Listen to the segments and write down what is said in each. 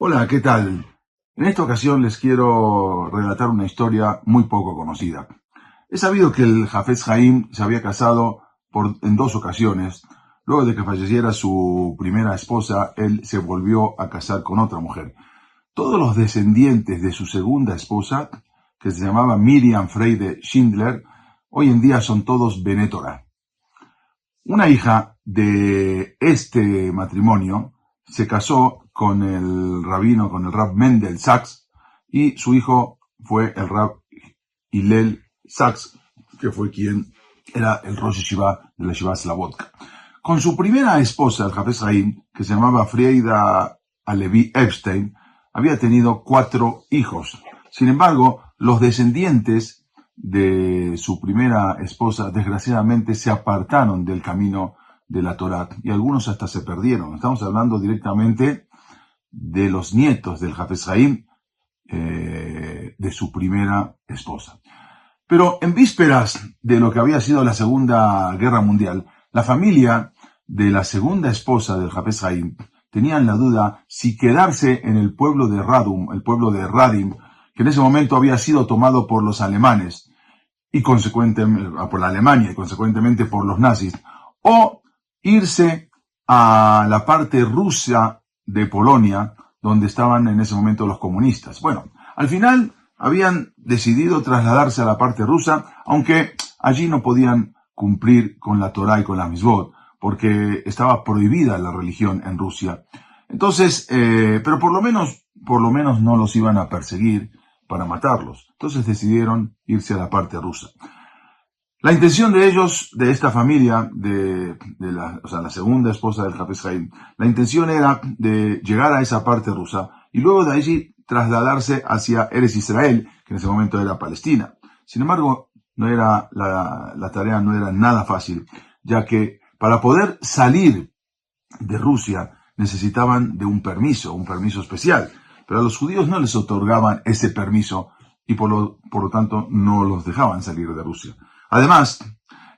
Hola, ¿qué tal? En esta ocasión les quiero relatar una historia muy poco conocida. Es sabido que el Hafez Haim se había casado en dos ocasiones. Luego de que falleciera su primera esposa, él se volvió a casar con otra mujer. Todos los descendientes de su segunda esposa, que se llamaba Miriam Freide Schindler, hoy en día son todos Bene Torah. Una hija de este matrimonio se casó con el Rab Mendel Sachs, y su hijo fue el Rab Hillel Sachs, que fue quien era el Rosh Yeshiva de la Yeshiva Slabodka. Con su primera esposa, el Hafez Haim, que se llamaba Frieida Alevi Epstein, había tenido 4 hijos. Sin embargo, los descendientes de su primera esposa desgraciadamente se apartaron del camino de la Torá y algunos hasta se perdieron. Estamos hablando directamente de los nietos del Hafez Haim, de su primera esposa. Pero en vísperas de lo que había sido la Segunda Guerra Mundial, la familia de la segunda esposa del Hafez Haim tenían la duda si quedarse en el pueblo de Radum, el pueblo de Radim, que en ese momento había sido tomado por los alemanes y consecuentemente por la Alemania y consecuentemente por los nazis, o irse a la parte rusa de Polonia, donde estaban en ese momento los comunistas. Bueno, al final habían decidido trasladarse a la parte rusa, aunque allí no podían cumplir con la Torá y con la Mitzvot, porque estaba prohibida la religión en Rusia. Entonces, pero por lo menos no los iban a perseguir para matarlos. Entonces decidieron irse a la parte rusa. La intención de ellos, de esta familia, la segunda esposa del Hafez Haim, la intención era de llegar a esa parte rusa y luego de allí trasladarse hacia Eretz Israel, que en ese momento era Palestina. Sin embargo, la tarea no era nada fácil, ya que para poder salir de Rusia necesitaban de un permiso especial, pero a los judíos no les otorgaban ese permiso y por lo tanto no los dejaban salir de Rusia. Además,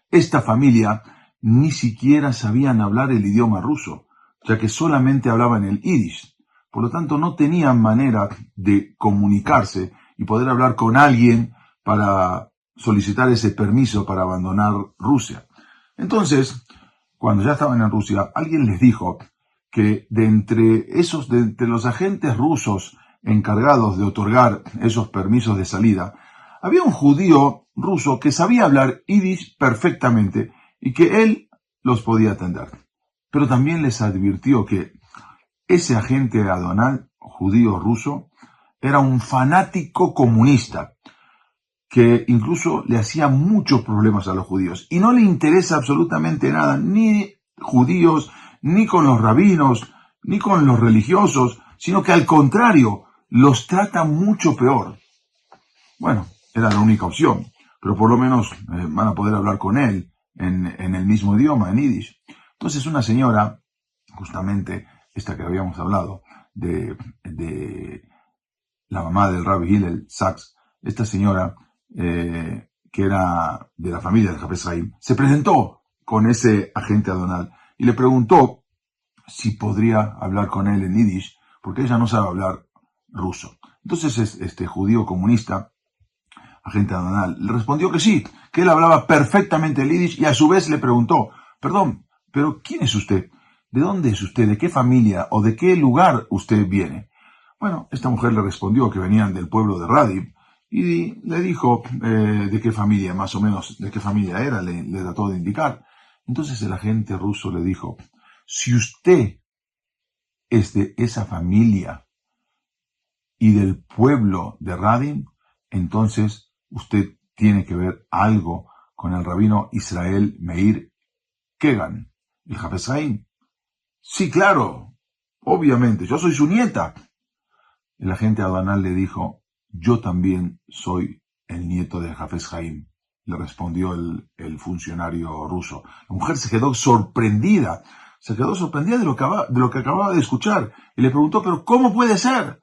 esta familia ni siquiera sabían hablar el idioma ruso, ya que solamente hablaban el yiddish. Por lo tanto, no tenían manera de comunicarse y poder hablar con alguien para solicitar ese permiso para abandonar Rusia. Entonces, cuando ya estaban en Rusia, alguien les dijo que de entre los agentes rusos encargados de otorgar esos permisos de salida, había un judío ruso que sabía hablar yiddish perfectamente y que él los podía atender. Pero también les advirtió que ese agente aduanal judío ruso era un fanático comunista que incluso le hacía muchos problemas a los judíos y no le interesa absolutamente nada, ni judíos, ni con los rabinos, ni con los religiosos, sino que al contrario, los trata mucho peor. Bueno, era la única opción, pero por lo menos van a poder hablar con él en el mismo idioma, en yiddish. Entonces una señora, justamente esta que habíamos hablado, de la mamá del Rabbi Hillel Sachs, esta señora, que era de la familia de Hafez Haim, se presentó con ese agente aduanal y le preguntó si podría hablar con él en yiddish, porque ella no sabe hablar ruso. Entonces este judío comunista, agente aduanal, le respondió que sí, que él hablaba perfectamente el yiddish y a su vez le preguntó, perdón, pero ¿quién es usted? ¿De dónde es usted? ¿De qué familia o de qué lugar usted viene? Bueno, esta mujer le respondió que venían del pueblo de Radim y le dijo de qué familia, más o menos, de qué familia era, le trató de indicar. Entonces el agente ruso le dijo, si usted es de esa familia y del pueblo de Radim, entonces usted tiene que ver algo con el rabino Israel Meir Kegan, el Hafez Haim. Sí, claro, obviamente, yo soy su nieta. El agente aduanal le dijo, yo también soy el nieto de Hafez Haim, le respondió el funcionario ruso. La mujer se quedó sorprendida de lo que acababa de escuchar y le preguntó, pero ¿cómo puede ser?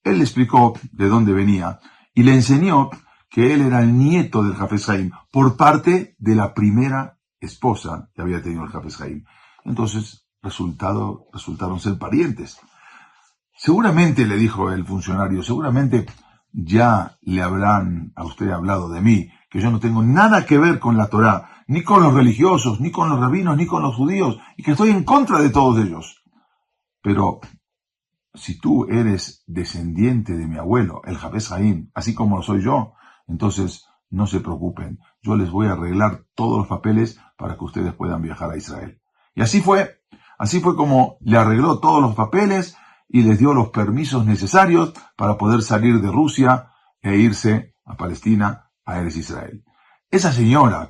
Él le explicó de dónde venía y le enseñó que él era el nieto del Hafez Haim por parte de la primera esposa que había tenido el Hafez Haim. Entonces resultaron ser parientes. Seguramente, le dijo el funcionario, seguramente ya le habrán a usted hablado de mí, que yo no tengo nada que ver con la Torá, ni con los religiosos, ni con los rabinos, ni con los judíos, y que estoy en contra de todos ellos. Pero si tú eres descendiente de mi abuelo, el Jafes Haim, así como lo soy yo, entonces no se preocupen, yo les voy a arreglar todos los papeles para que ustedes puedan viajar a Israel. Y así fue como le arregló todos los papeles y les dio los permisos necesarios para poder salir de Rusia e irse a Palestina, a Eretz Israel. Esa señora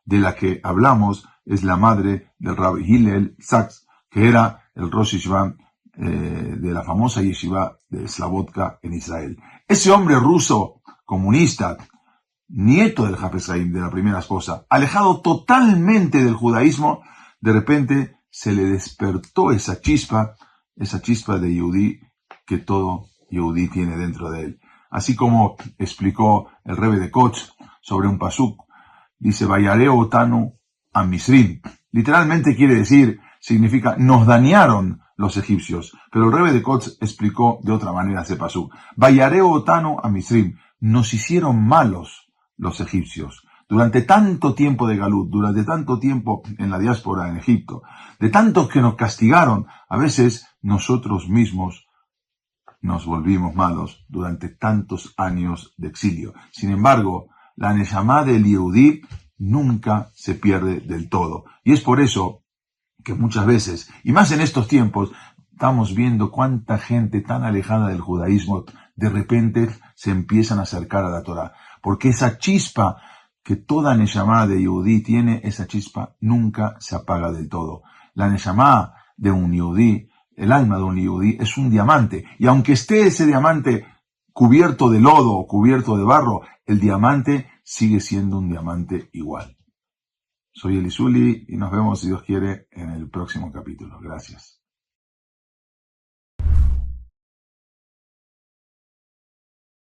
de la que hablamos es la madre del Rabbi Hillel Sachs, que era el Rosh Yeshiva de la famosa yeshiva de Slabodka en Israel. Ese hombre ruso, comunista, nieto del Jafes Haim, de la primera esposa, alejado totalmente del judaísmo, de repente se le despertó esa chispa de Yehudí que todo Yehudí tiene dentro de él. Así como explicó el Rebbe de Koch sobre un pasuk, dice, Vayareo otanu a Misrim. Literalmente quiere decir, significa, nos dañaron los egipcios. Pero el Rebbe de Koch explicó de otra manera ese pasuk. Vayareo otanu a Misrim. Nos hicieron malos los egipcios. Durante tanto tiempo de Galut, durante tanto tiempo en la diáspora en Egipto, de tantos que nos castigaron, a veces nosotros mismos nos volvimos malos durante tantos años de exilio. Sin embargo, la Neshama del Yehudí nunca se pierde del todo. Y es por eso que muchas veces, y más en estos tiempos, estamos viendo cuánta gente tan alejada del judaísmo de repente se empiezan a acercar a la Torá. Porque esa chispa que toda Neshama de Yehudí tiene, esa chispa nunca se apaga del todo. La Neshama de un Yehudí, el alma de un Yehudí, es un diamante. Y aunque esté ese diamante cubierto de lodo o cubierto de barro, el diamante sigue siendo un diamante igual. Soy Eli Zuli y nos vemos, si Dios quiere, en el próximo capítulo. Gracias.